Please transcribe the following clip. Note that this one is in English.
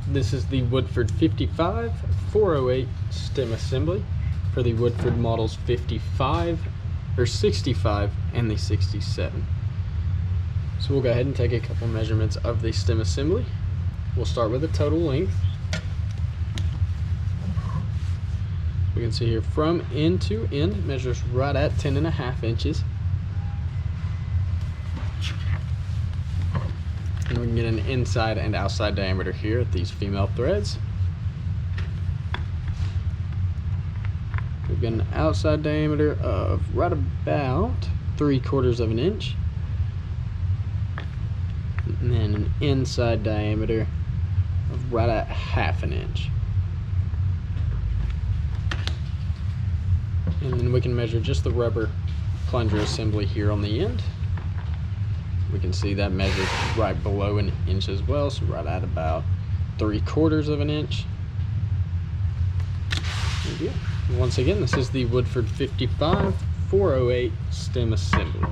This is the Woodford 55 408 stem assembly for the Woodford models 55 or 65 and the 67. So we'll go ahead and take a couple measurements of the stem assembly. We'll start with the total length. We can see here from end to end it measures right at 10.5 inches. And we can get an inside and outside diameter here at these female threads. We've got an outside diameter of right about 3/4 of an inch. And then an inside diameter of right at 1/2 inch. And then we can measure just the rubber plunger assembly here on the end. We can see that measures right below an inch as well, so right at about 3/4 of an inch. There we go. Once again, this is the Woodford 55 408 stem assembly.